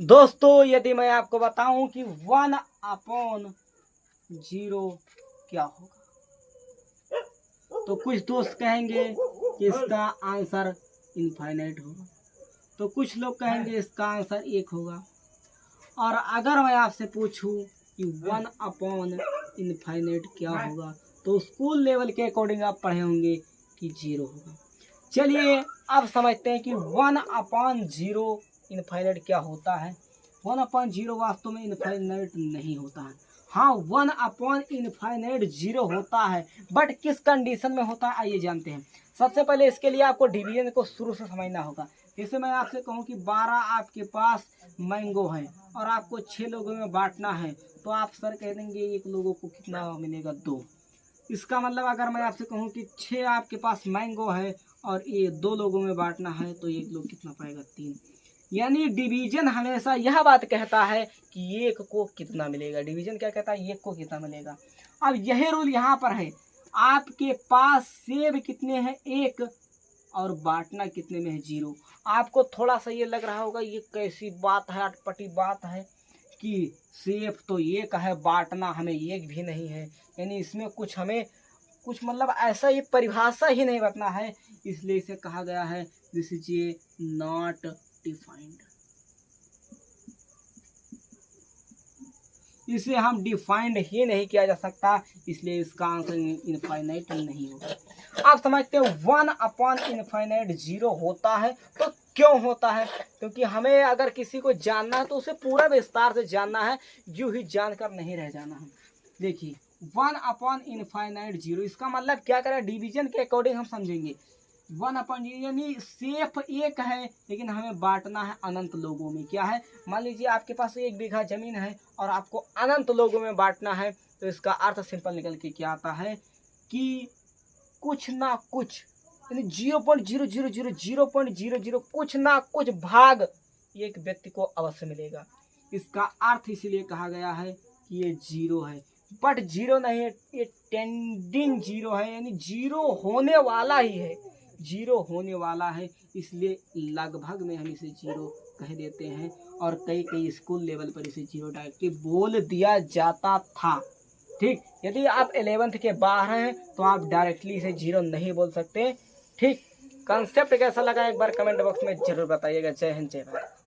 दोस्तों यदि मैं आपको बताऊं कि 1/0 क्या होगा, तो कुछ दोस्त कहेंगे कि इसका आंसर इनफाइनाइट होगा, तो कुछ लोग कहेंगे इसका आंसर 1 होगा। और अगर मैं आपसे पूछूं कि 1/इनफाइनाइट क्या होगा, तो स्कूल लेवल के अकॉर्डिंग आप पढ़े होंगे कि 0 होगा। चलिए अब समझते हैं कि 1/0 इनफाइनाइट क्या होता है। 1/0 वास्तव में इनफाइनाइट नहीं होता है। हाँ, 1/इनफाइनाइट 0 होता है, बट किस कंडीशन में होता है आइए जानते हैं। सबसे पहले इसके लिए आपको डिवीजन को शुरू से समझना होगा। जैसे मैं आपसे कहूँ कि 12 आपके पास मैंगो है और आपको 6 लोगों में बांटना है, तो आप सर कह देंगे एक लोगों को कितना मिलेगा, 2। इसका मतलब अगर मैं आपसे कहूँ कि 6 आपके पास मैंगो है और ये 2 लोगों में बांटना है, तो एक लोग कितना पाएगा, 3। यानी डिवीजन हमेशा यह बात कहता है कि एक को कितना मिलेगा। डिवीजन क्या कहता है, एक को कितना मिलेगा। अब यही रूल यहाँ पर है। आपके पास सेब कितने हैं, 1, और बांटना कितने में है, 0। आपको थोड़ा सा ये लग रहा होगा ये कैसी बात है, अटपटी बात है कि सेब तो 1 है, बांटना हमें 1 भी नहीं है। यानी इसमें कुछ हमें कुछ मतलब ऐसा ही परिभाषा ही नहीं बताना है, इसलिए इसे कहा गया है this is a not defined. इसे हम डिफाइंड ही नहीं किया जा सकता, इसलिए इसका आंसर इनफाइनाइट नहीं होगा। आप समझते हो 1/इनफाइनाइट 0 होता है, तो क्यों होता है? क्योंकि हमें अगर किसी को जानना है तो उसे पूरा विस्तार से जानना है, यूं ही जानकर नहीं रह जाना है। देखिए 1/इनफाइनाइट 0 इसका मतलब क्या करें, डिवीजन के अकॉर्डिंग हम समझेंगे। 1/0 यानी सिर्फ 1 है, लेकिन हमें बांटना है अनंत लोगों में। क्या है, मान लीजिए आपके पास 1 बीघा जमीन है और आपको अनंत लोगों में बांटना है, तो इसका अर्थ सिंपल निकल के क्या आता है कि कुछ ना कुछ, यानी 0.000 कुछ ना कुछ भाग एक व्यक्ति को अवश्य मिलेगा। इसका अर्थ इसीलिए कहा गया है कि ये 0 है, बट 0 नहीं है, ये टेंडिंग 0 है, यानी 0 होने वाला ही है, 0 होने वाला है। इसलिए लगभग में हम इसे 0 कह देते हैं, और कई कई स्कूल लेवल पर इसे 0 डायरेक्टली बोल दिया जाता था। ठीक, यदि आप 11th के बाहर हैं तो आप डायरेक्टली इसे 0 नहीं बोल सकते। ठीक, कंसेप्ट कैसा लगा एक बार कमेंट बॉक्स में जरूर बताइएगा। जय हिंद, जय भारत।